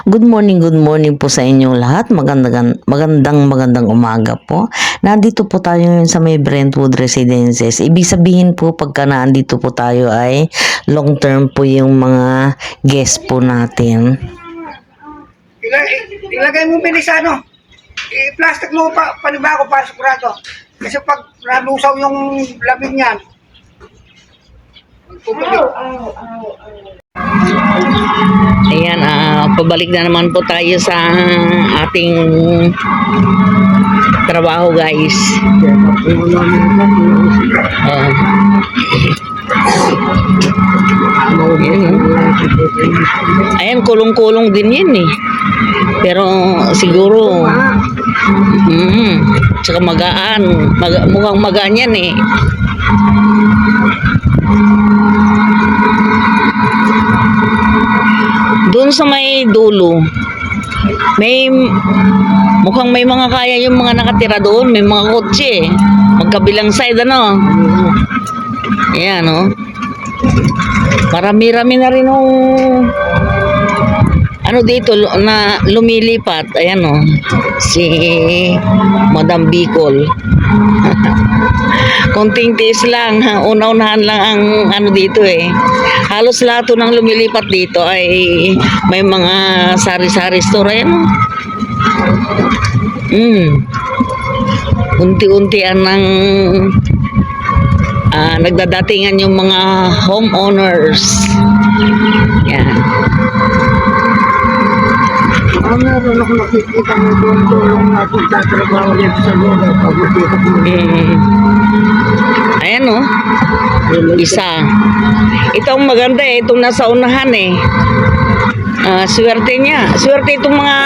Good morning po sa inyong lahat. Magandang umaga po. Nandito po tayo ngayon sa may Brentwood Residences. Ibig sabihin po pagka nandito po tayo ay long term po yung mga guest po natin. Ilagay mo bilis ano. I-plastic mo pa panibago para sigurado. Kasi pag nalusaw yung labing niyan, magpupuli. Ayan, pabalik na naman po tayo sa ating trabaho, guys. Ayan, kulong-kulong din yan eh. Pero siguro tsaka mukhang magaan yan eh. Doon sa may dulo, mukhang may mga kaya yung mga nakatira doon, may mga kotse, magkabilang side ano. Ayan no. Marami-rami na rin ano dito na lumilipat. Ayan o, si Madam Bicol. Konting tiis lang, una-unahan lang ang ano dito eh. Halos lahat ng lumilipat dito ay may mga sari-sari store. Ayan o. Unti-untian ng nagdadatingan yung mga homeowners. Yan. Meron ako nakikita mo doon na kung tatrabaho dito sa lugar. Ayan o. Isa. Itong maganda eh. Itong nasa unahan eh. Swerte niya. Swerte itong mga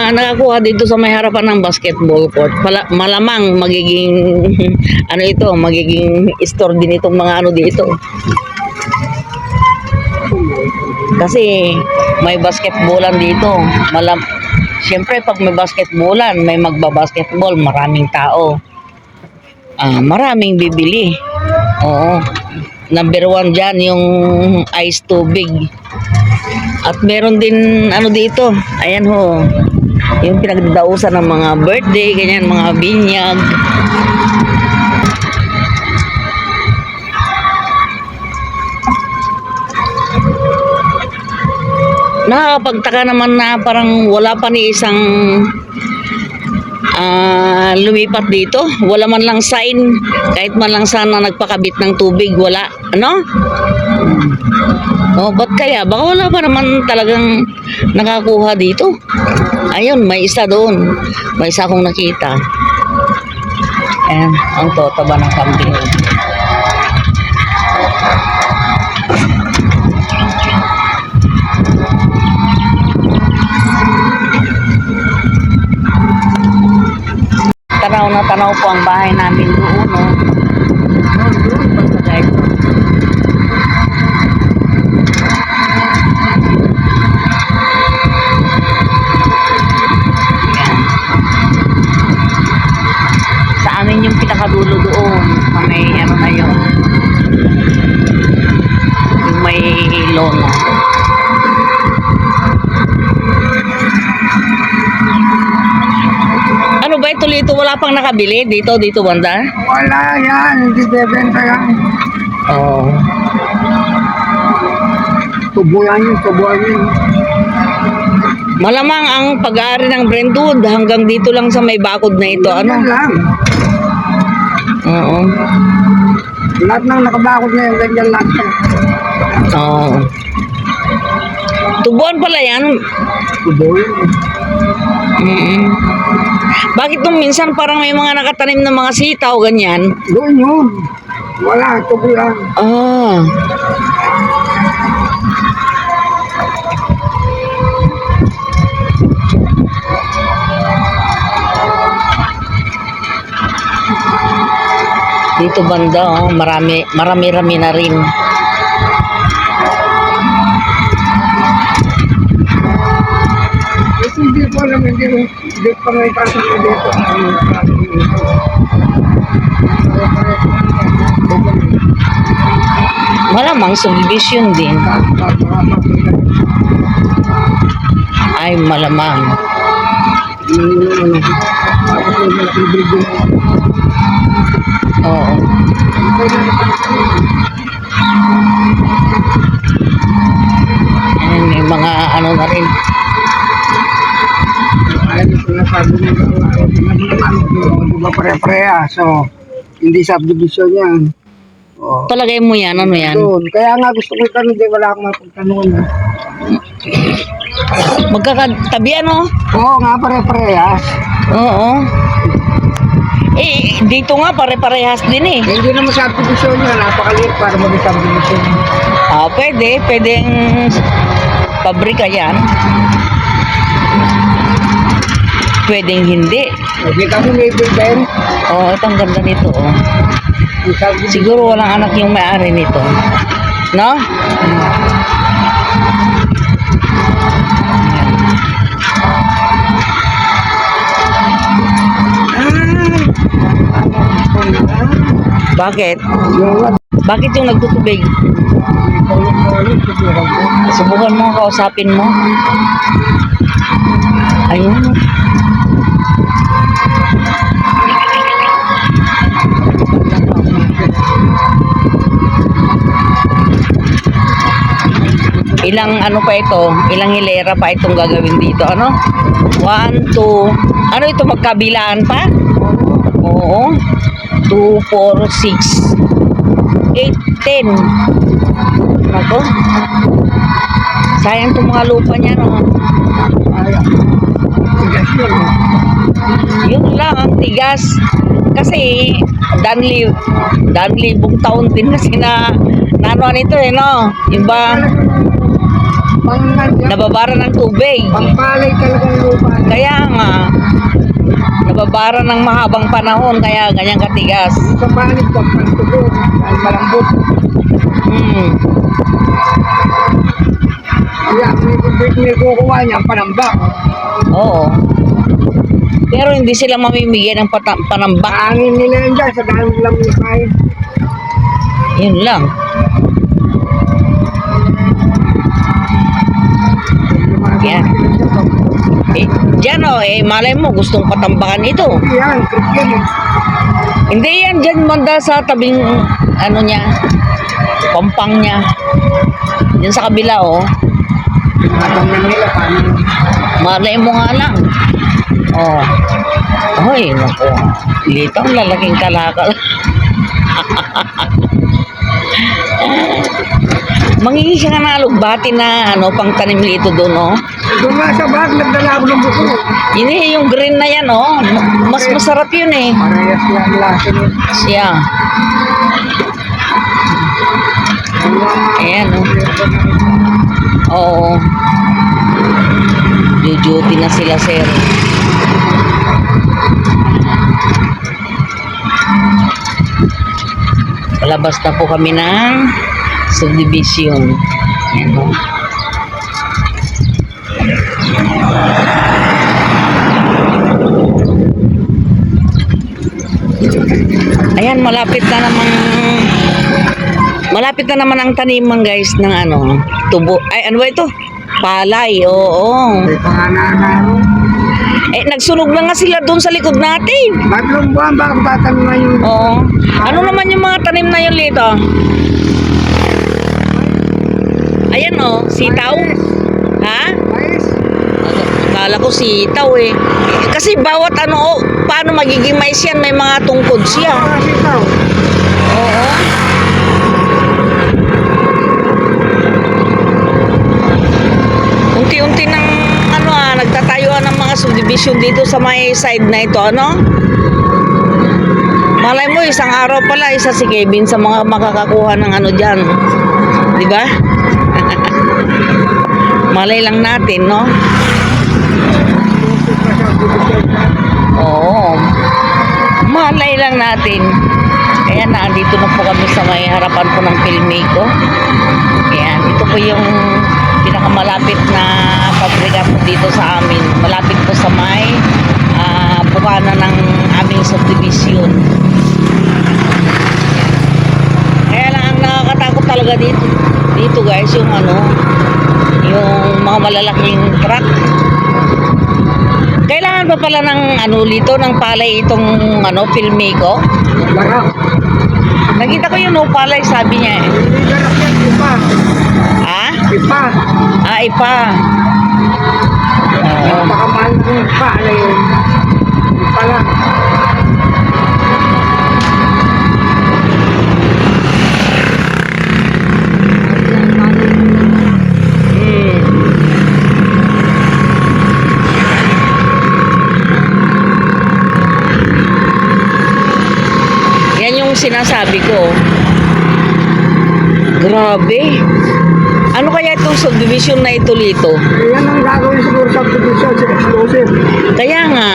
nakakuha dito sa may harapan ng basketball court. Malamang magiging ano ito, magiging store din itong mga ano dito. Kasi may basketballan dito. Siyempre pag may basketballan, may magbabasketball, maraming tao. Maraming bibili. Oo. Number 1 dyan, yung ice tubig. At meron din ano dito. Ayan ho. Yung pinagdadausan ng mga birthday, ganyan, mga binyag. Nakakapagtaka naman na parang wala pa ni isang lumipat dito. Wala man lang sign, kahit man lang sana nagpakabit ng tubig, wala. Ano? Ba't kaya? Baka wala pa naman talagang nakakuha dito. Ayun, may isa doon. May isa akong nakita. Ayan, ang totaba ng kambing. Tanaw na tanaw po ang bahay namin doon, no? Doon, basta guys. Sa amin yung pinakadulo doon, sa may ano na yun. Yung may lona. Ano ba ito dito? Wala pang nakabili dito banda? Wala yan, hindi bebenta yan. Oo. Tubuyan yun. Malamang ang pag-aari ng Brentwood hanggang dito lang sa may bakod na ito. Ano? Yan lang. Oo. Lahat ng nakabakod na yan, ganyan lang. Oo. Tubuan pala yan. Tubuyan. Bakit nung minsan parang may mga nakatanim na mga sitaw, ganyan? Doon yun. Wala, tubuyan. Dito banda, marami-rami na rin. Hindi ko alam, hindi pa may pasok ko dito. Malamang subdivision din. Ay, malamang. Oo. Ayan, may mga ano na rin. Di ba pare-pareha? So, hindi subdivision yan. Oh. Palagay mo yan, ano yan? Doon. Kaya nga gusto ko itanong, di wala akong mapagtanungan. Magkakatabi ano? Oo nga, pare-parehas. Oo. Eh, dito nga pare-parehas din eh. Hindi naman subdivision yan, napakaliit para maging subdivision. Ah, pwede. Pwedeng pabrika yan. Pwedeng hindi. Kita mo may bilben. Oh, ito ang ganda nito, oh. Siguro walang anak yung may-ari nito. No? Bakit? Bakit yung nagtutubig? Subukan mo, kausapin mo. Ayun. Ilang ano pa ito? Ilang hilera pa itong gagawin dito? Ano? 1, 2. Ano ito? Magkabilaan pa? Oo. 2, 4, 6, 8, 10. Ako? Sayang itong mga lupa niya, no? Yun lang, ang tigas. Kasi, danlibong taon din kasi na ano nito eh, no? Yung ba, nababara ng tubig. Pangpalay talagang lupa. Kaya nga, nababara ng mahabang panahon, kaya ganyang katigas. Sa panig, pagpantulog, dahil malambot. Kaya, may kukuha niya, panambak. Oo. Pero hindi sila mamimigay ng panambak. Hangin nila yan dyan, sa dahil lang yung kain. Yun lang. Yan. Eh, dyan o, malay mo, gustong patambakan ito. Yan, Christian eh. Hindi yan, dyan manda sa tabing, ano niya, pampang niya. Dyan sa kabila, oh. Matang lang nila, paano? Malay mo nga lang. Oh. Hoy, naku. Litong lalaking kalakal. Mangingi siya nga ng alugbati na ano, pang tanim dito doon, oh. Doon nga sa bag, nagdala ako ng buko. Yun eh, yung green na yan, oh. Mas masarap yun eh. Parehas lang lasa niya. Siya. Ayan, oh. Oo. Duty na sila, sir. Palabas na po kami ng subdivision. Ayan, oh. Ayan, malapit na naman ang taniman, guys, ng ano, tubo. Ay, ano ba ito? Palay, oo. May panganana. Eh, nagsunog na nga sila doon sa likod natin. Tatlong buwan ba ang tatanungan yung... Oo. Ano naman yung mga tanim na yun dito? Ayan, oh, sitaw. Ha? Mais. Akala ko sitaw eh. Kasi bawat ano, oh, paano magiging mais yan, may mga tungkod siya. Kasi ikaw. Oo. Unti-unti nang ano nagtatayuan ng mga subdivision dito sa may side na ito, ano? Malay mo, isang araw pala, isa si Kevin sa mga makakakuha ng ano dyan. Di ba? Malay lang natin, no? Oo. Malay lang natin. Kaya naandito na po kami sa may harapan po ng Pilmico. Ayan, ito po yung malapit na pabrika po dito sa amin. Malapit po sa may bukana ng aming subdivision. Kaya lang ang nakakatakot talaga dito guys, yung yung mga malalaking truck. Kailangan pa pala ng ng palay itong Filmico. Garak. Nakita ko yung palay, sabi niya eh. Hindi garak yan, ipa. Ah? Ipa. Ipa. Oo. Napakamahal ng ipa. Ano yun? Ipa lang. Yan yung sinasabi ko. Grabe. Ano kaya itong subdivision na ito, Lito? Yan ang gagawin siguro sa subdivision, sa exclusive. Kaya nga,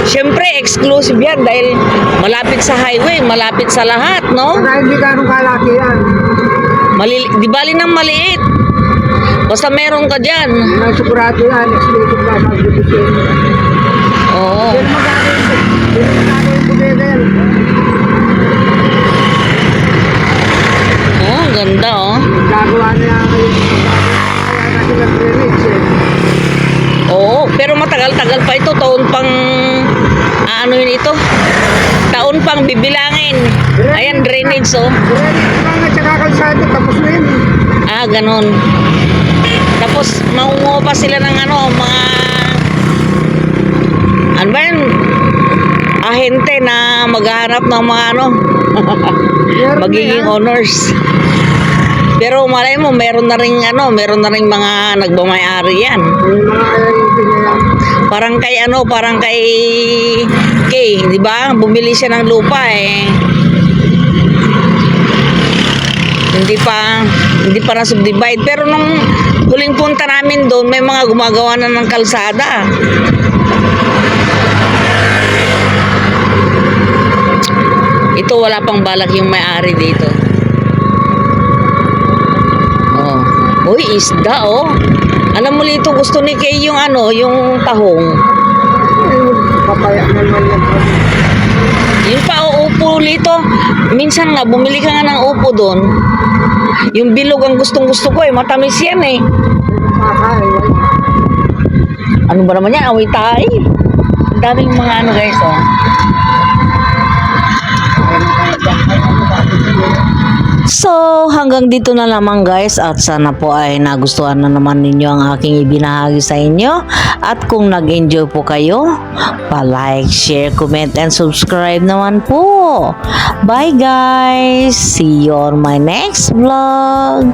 syempre exclusive yan dahil malapit sa highway, malapit sa lahat, no? Saka hindi ganong kalaki yan. Di bali ng maliit. Basta meron ka dyan. Yung sigurado yan, exclusive na subdivision. Oo. Yan ang magagawin. Yan ang magagawin together. Oh, ang ganda oh. Gagawa niya kayo. Kaya na sila pre-reach eh. Oo, pero matagal-tagal pa ito. Taon pang, yun ito? Taon pang bibilangin. Ayan, drainage oh. Pre-reach lang at saka kalsado, tapos na yun. Ganon. Tapos, maungo pa sila ng mga, ano ba yun? Ahente na maghahanap ng mga magiging owners. Pero malay mo, meron na ring mga nagmamayari yan. Yung mga ayayipin niya yan. Parang kay Kay, di ba? Bumili siya ng lupa eh. Hindi pa na-subdivide. Pero nung huling punta namin doon, may mga gumagawa na ng kalsada. Ito wala pang balak yung may-ari dito. Oh. Uy, isda oh. Alam mo Lito, gusto ni Kay yung yung tahong. Papaya naman yan. Yung pauupo Lito. Minsan nga, bumili ka nga ng upo doon. Yung bilog ang gustong-gusto ko eh. Matamis yan eh. Ano ba naman yan? Awi tayo. Ang daming mga guys oh. So, hanggang dito na lamang guys at sana po ay nagustuhan na naman ninyo ang aking ibinahagi sa inyo at kung nag-enjoy po kayo, pa-like, share, comment, and subscribe naman po. Bye guys! See you on my next vlog!